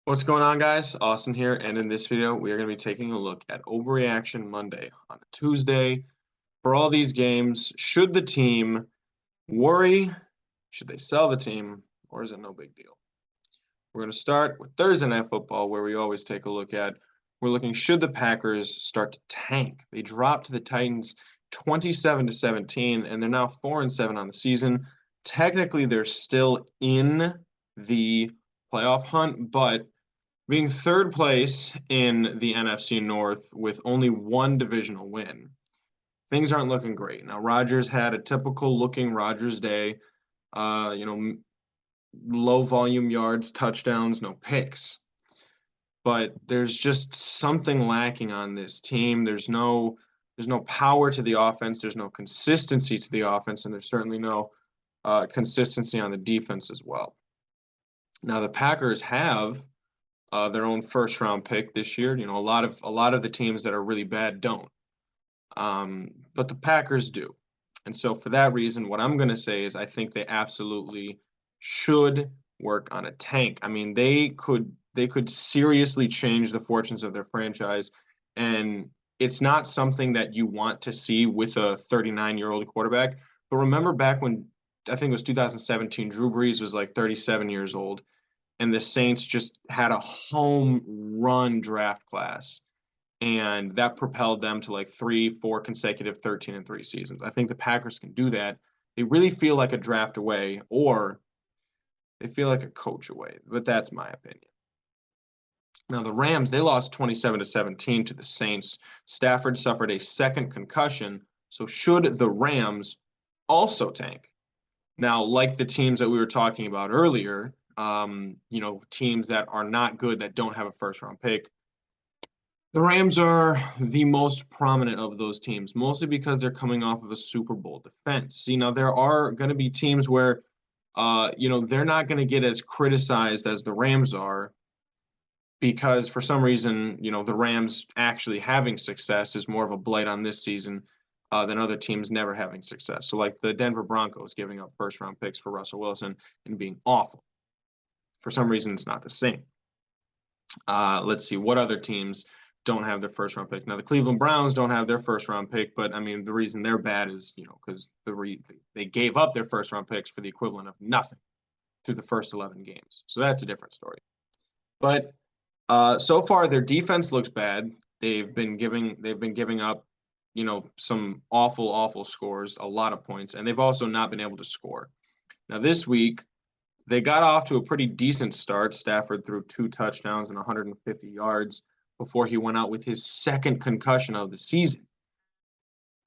What's going on, guys? Austin here, and in this video, we are going to be taking a look at Overreaction Monday on a Tuesday. For all these games, should the team worry? Should they sell the team? Or is it no big deal? We're going to start with Thursday Night Football, where we always take a look at. We're looking, should the Packers start to tank? They dropped to the Titans 27-17, and they're now 4-7 on the season. Technically, they're still in the playoff hunt, but being third place in the NFC North with only one divisional win, things aren't looking great. Now, Rodgers had a typical looking Rodgers day, low volume yards, touchdowns, no picks. But there's just something lacking on this team. There's no power to the offense. There's no consistency to the offense, and there's certainly no consistency on the defense as well. Now, the Packers have their own first round pick this year. You know, a lot of the teams that are really bad don't. But the Packers do. And so for that reason, what I'm going to say is I think they absolutely should work on a tank. I mean, they could seriously change the fortunes of their franchise, and it's not something that you want to see with a 39-year-old quarterback. But remember back when I think it was 2017, Drew Brees was like 37 years old, and the Saints just had a home run draft class, and that propelled them to like 3-4 consecutive 13-3 seasons. I think the Packers can do that. They really feel like a draft away, or they feel like a coach away, but that's my opinion. Now, the Rams, they lost 27-17 to the Saints. Stafford suffered a second concussion, so should the Rams also tank? Now, like the teams that we were talking about earlier, teams that are not good, that don't have a first-round pick, the Rams are the most prominent of those teams, mostly because they're coming off of a Super Bowl defense. You know, there are going to be teams where, they're not going to get as criticized as the Rams are, because for some reason, the Rams actually having success is more of a blight on this season than other teams never having success. So like the Denver Broncos giving up first-round picks for Russell Wilson and being awful. For some reason, it's not the same. Let's see, what other teams don't have their first-round pick? Now, the Cleveland Browns don't have their first-round pick, but, I mean, the reason they're bad is, because they gave up their first-round picks for the equivalent of nothing through the first 11 games. So that's a different story. But so far, their defense looks bad. They've been giving up, some awful scores, a lot of points, and they've also not been able to score. Now, this week, they got off to a pretty decent start. Stafford threw 2 touchdowns and 150 yards before he went out with his second concussion of the season.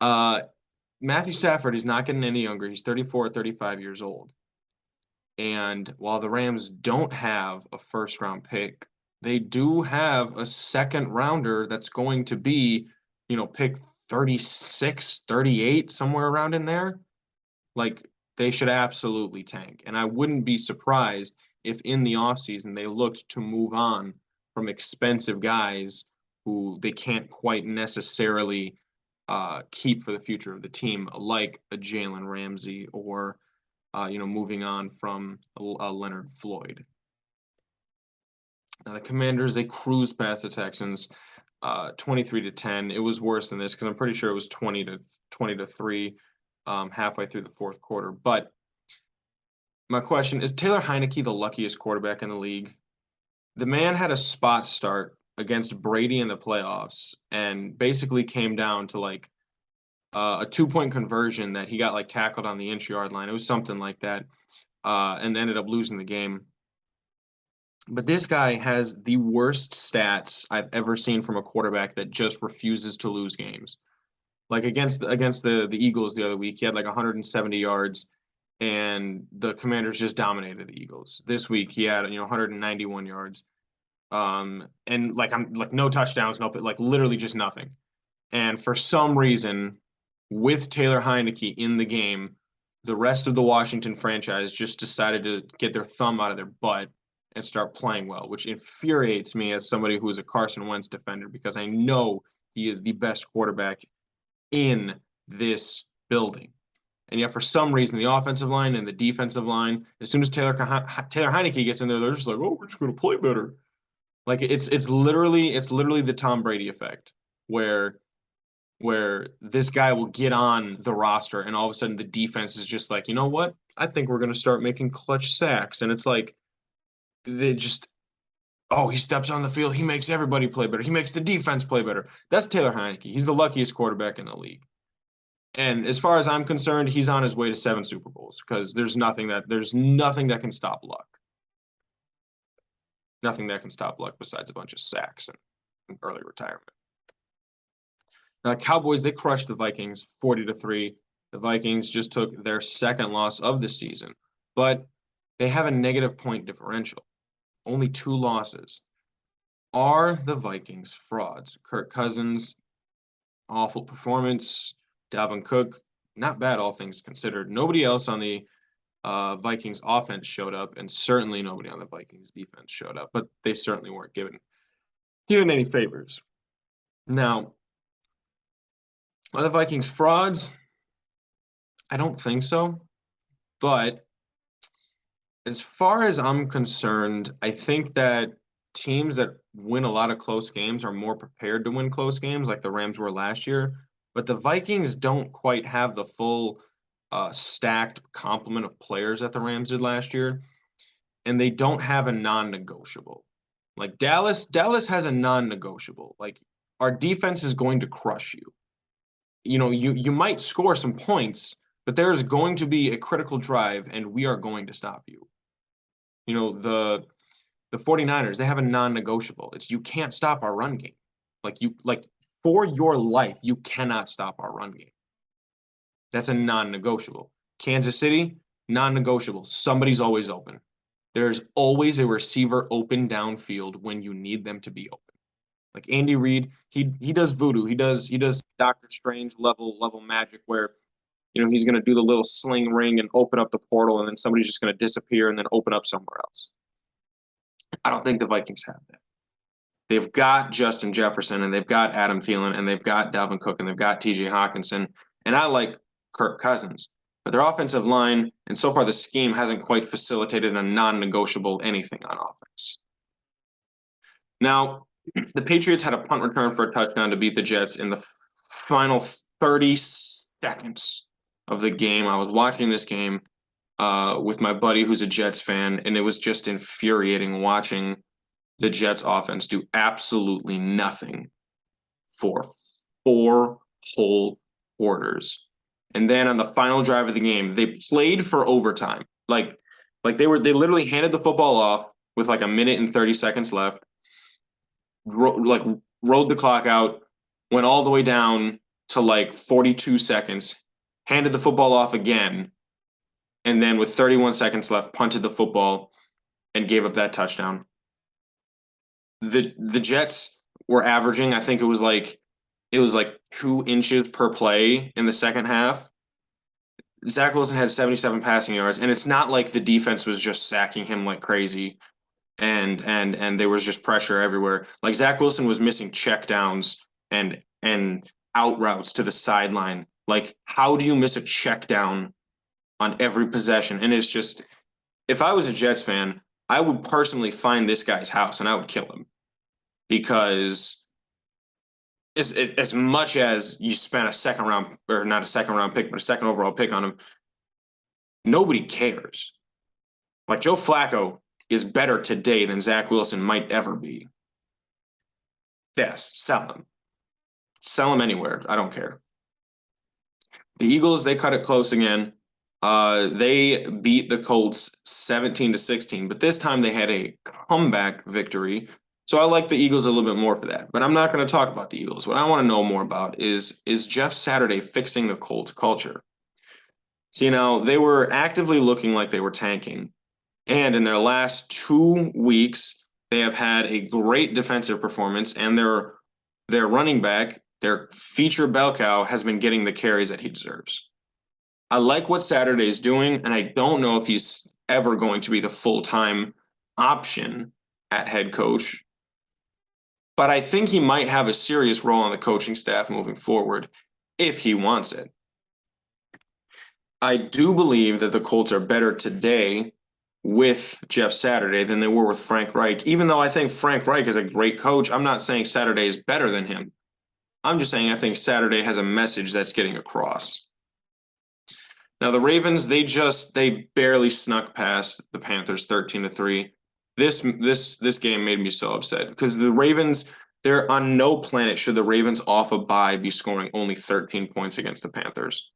Matthew Stafford is not getting any younger. He's 34 or 35 years old. And while the Rams don't have a first-round pick, they do have a second rounder that's going to be, pick 36, 38, somewhere around in there. Like, they should absolutely tank. And I wouldn't be surprised if in the offseason they looked to move on from expensive guys who they can't quite necessarily keep for the future of the team, like a Jalen Ramsey or, moving on from a Leonard Floyd. Now, the Commanders, they cruised past the Texans 23-10. It was worse than this because I'm pretty sure it was 20-3. Halfway through the fourth quarter. But my question is, Taylor Heineke the luckiest quarterback in the league? The man had a spot start against Brady in the playoffs and basically came down to like a 2-point conversion that he got like tackled on the inch-yard line. It was something like that, and ended up losing the game. But this guy has the worst stats I've ever seen from a quarterback that just refuses to lose games. Like against the Eagles the other week, he had like 170 yards, and the Commanders just dominated the Eagles. This week he had 191 yards, and like no touchdowns, like literally just nothing. And for some reason, with Taylor Heineke in the game, the rest of the Washington franchise just decided to get their thumb out of their butt and start playing well, which infuriates me as somebody who is a Carson Wentz defender, because I know he is the best quarterback in this building. And yet, for some reason, the offensive line and the defensive line, as soon as Taylor Heineke gets in there, they're just like, "Oh, we're just going to play better." Like it's literally the Tom Brady effect, where this guy will get on the roster, and all of a sudden the defense is just like, you know what? I think we're going to start making clutch sacks, and it's like they just, oh, he steps on the field, he makes everybody play better, he makes the defense play better. That's Taylor Heineke. He's the luckiest quarterback in the league. And as far as I'm concerned, he's on his way to 7 Super Bowls because there's nothing that can stop luck. Nothing that can stop luck besides a bunch of sacks and early retirement. Cowboys, they crushed the Vikings 40-3. The Vikings just took their second loss of the season, but they have a negative point differential. Only 2 losses. Are the Vikings frauds? Kirk Cousins, awful performance. Dalvin Cook, not bad, all things considered. Nobody else on the Vikings offense showed up, and certainly nobody on the Vikings defense showed up, but they certainly weren't given any favors. Now, are the Vikings frauds? I don't think so, but as far as I'm concerned, I think that teams that win a lot of close games are more prepared to win close games like the Rams were last year. But the Vikings don't quite have the full stacked complement of players that the Rams did last year, and they don't have a non-negotiable. Like Dallas has a non-negotiable. Like, our defense is going to crush you. You know, you might score some points, but there is going to be a critical drive, and we are going to stop you. You know, the 49ers, they have a non-negotiable. It's you can't stop our run game. Like for your life, you cannot stop our run game. That's a non-negotiable. Kansas City, non-negotiable. Somebody's always open. There's always a receiver open downfield when you need them to be open. Like Andy Reid, he does voodoo. He does Doctor Strange level magic where, you know, he's going to do the little sling ring and open up the portal, and then somebody's just going to disappear and then open up somewhere else. I don't think the Vikings have that. They've got Justin Jefferson, and they've got Adam Thielen, and they've got Dalvin Cook, and they've got T.J. Hawkinson, and I like Kirk Cousins. But their offensive line, and so far the scheme hasn't quite facilitated a non-negotiable anything on offense. Now, the Patriots had a punt return for a touchdown to beat the Jets in the final 30 seconds of the game. I was watching this game with my buddy who's a Jets fan, and it was just infuriating watching the Jets offense do absolutely nothing for 4 whole quarters. And then on the final drive of the game, they played for overtime. Like they literally handed the football off with like a minute and 30 seconds left. Rode the clock out, went all the way down to like 42 seconds, handed the football off again, and then with 31 seconds left, punted the football and gave up that touchdown. The Jets were averaging, I think it was like 2 inches per play in the second half. Zach Wilson had 77 passing yards, and it's not like the defense was just sacking him like crazy, and there was just pressure everywhere. Like Zach Wilson was missing checkdowns and out routes to the sideline. Like, how do you miss a check down on every possession? And it's just, if I was a Jets fan, I would personally find this guy's house and I would kill him, because as much as you spent a second round, or not a second round pick, but a second overall pick on him, nobody cares. Like, Joe Flacco is better today than Zach Wilson might ever be. Yes, sell him. Sell him anywhere. I don't care. The Eagles, they cut it close again. They beat the Colts 17-16, but this time they had a comeback victory. So I like the Eagles a little bit more for that. But I'm not going to talk about the Eagles. What I want to know more about is Jeff Saturday fixing the Colts culture? See, now, they were actively looking like they were tanking. And in their last 2 weeks, they have had a great defensive performance, and their running back, their feature bell cow, has been getting the carries that he deserves. I like what Saturday's doing, and I don't know if he's ever going to be the full-time option at head coach. But I think he might have a serious role on the coaching staff moving forward if he wants it. I do believe that the Colts are better today with Jeff Saturday than they were with Frank Reich. Even though I think Frank Reich is a great coach, I'm not saying Saturday is better than him. I'm just saying I think Saturday has a message that's getting across. Now the Ravens, they barely snuck past the Panthers 13-3. This game made me so upset because the Ravens, they're on no planet should the Ravens off a bye be scoring only 13 points against the Panthers.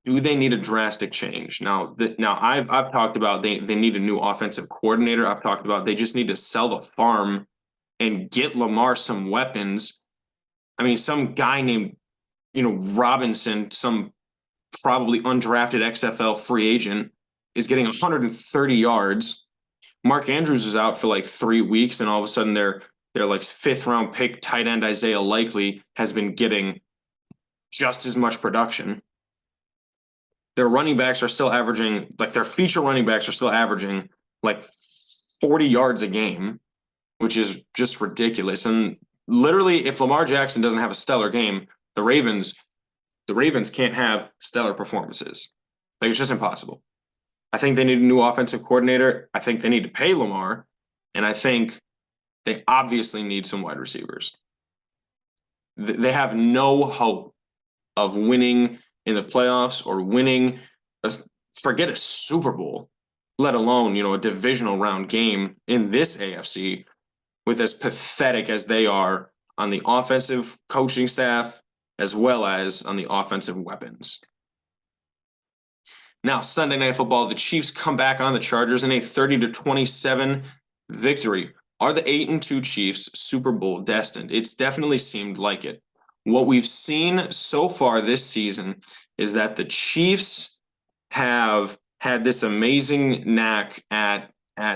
Do they need a drastic change? Now I've talked about they need a new offensive coordinator. I've talked about they just need to sell the farm and get Lamar some weapons. I mean, some guy named, Robinson, some probably undrafted XFL free agent, is getting 130 yards. Mark Andrews is out for like 3 weeks, and all of a sudden their like fifth round pick tight end Isaiah Likely has been getting just as much production. Their running backs are still averaging, like their feature running backs are still averaging like 40 yards a game, which is just ridiculous. And literally, if Lamar Jackson doesn't have a stellar game, the Ravens can't have stellar performances. Like, it's just impossible. I think they need a new offensive coordinator. I think they need to pay Lamar, and I think they obviously need some wide receivers. They have no hope of winning in the playoffs or winning, forget a Super Bowl, let alone, a divisional round game in this AFC with as pathetic as they are on the offensive coaching staff as well as on the offensive weapons. Now, Sunday Night Football, the Chiefs come back on the Chargers in a 30-27 victory. Are the 8-2 Chiefs Super Bowl destined? It's definitely seemed like it. What we've seen so far this season is that the Chiefs have had this amazing knack at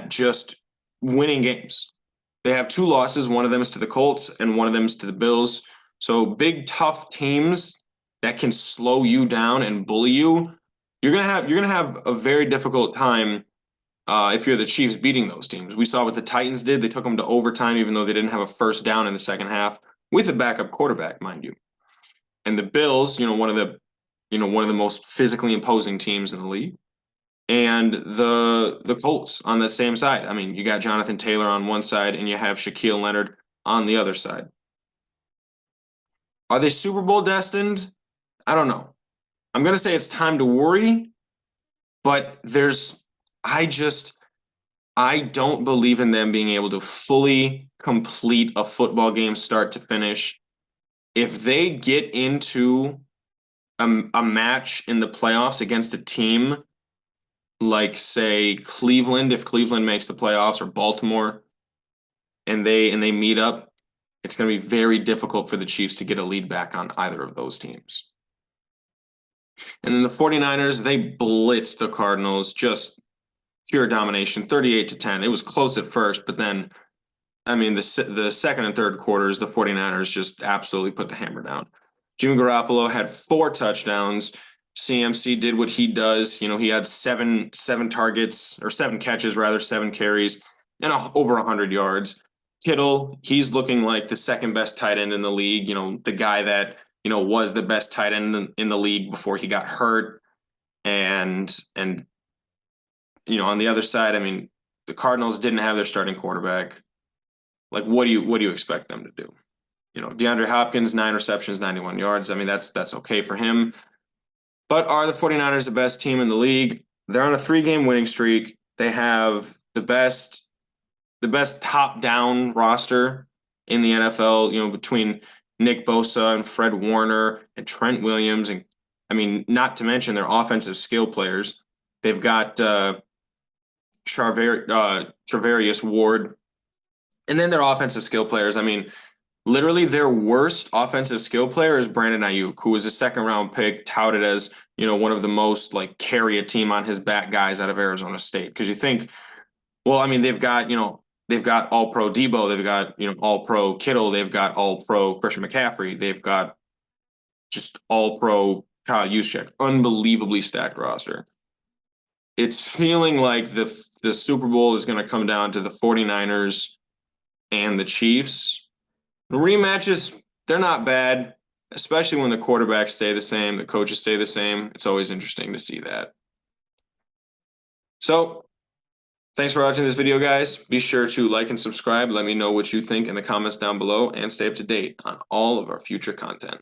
just winning games. They have 2 losses. One of them is to the Colts and one of them is to the Bills. So big, tough teams that can slow you down and bully you. You're gonna have a very difficult time if you're the Chiefs beating those teams. We saw what the Titans did. They took them to overtime, even though they didn't have a first down in the second half with a backup quarterback, mind you. And the Bills, one of the most physically imposing teams in the league, and the Colts on the same side. I mean, you got Jonathan Taylor on one side, and you have Shaquille Leonard on the other side. Are they Super Bowl destined? I don't know. I'm going to say it's time to worry, but I don't believe in them being able to fully complete a football game start to finish. If they get into a match in the playoffs against a team like, say, Cleveland, if Cleveland makes the playoffs, or Baltimore, and they meet up, it's going to be very difficult for the Chiefs to get a lead back on either of those teams. And then the 49ers, they blitzed the Cardinals, just pure domination, 38-10. It was close at first, but then, I mean, the second and third quarters, the 49ers just absolutely put the hammer down. Jimmy Garoppolo had 4 touchdowns. CMC did what he does. He had seven targets, or 7 catches, rather, 7 carries, and over 100 yards. Kittle, he's looking like the second best tight end in the league. The guy that was the best tight end in the league before he got hurt. And on the other side, I mean, the Cardinals didn't have their starting quarterback. Like, what do you expect them to do? DeAndre Hopkins, 9 receptions, 91 yards. I mean, that's okay for him. But are the 49ers the best team in the league? They're on a 3-game winning streak. They have the best top-down roster in the NFL, between Nick Bosa and Fred Warner and Trent Williams. And, I mean, not to mention their offensive skill players. They've got Travarius Ward. And then their offensive skill players, I mean, literally their worst offensive skill player is Brandon Ayuk, who was a second-round pick, touted as, one of the most, like, carry a team on his back guys out of Arizona State. Because you think, well, I mean, they've got All-Pro Debo, they've got, All-Pro Kittle, they've got All-Pro Christian McCaffrey, they've got just All-Pro Kyle Juszczyk. Unbelievably stacked roster. It's feeling like the Super Bowl is going to come down to the 49ers and the Chiefs. The rematches, they're not bad. especially when the quarterbacks stay the same, the coaches stay the same. It's always interesting to see that. So, thanks for watching this video, guys. Be sure to like and subscribe. Let me know what you think in the comments down below and stay up to date on all of our future content.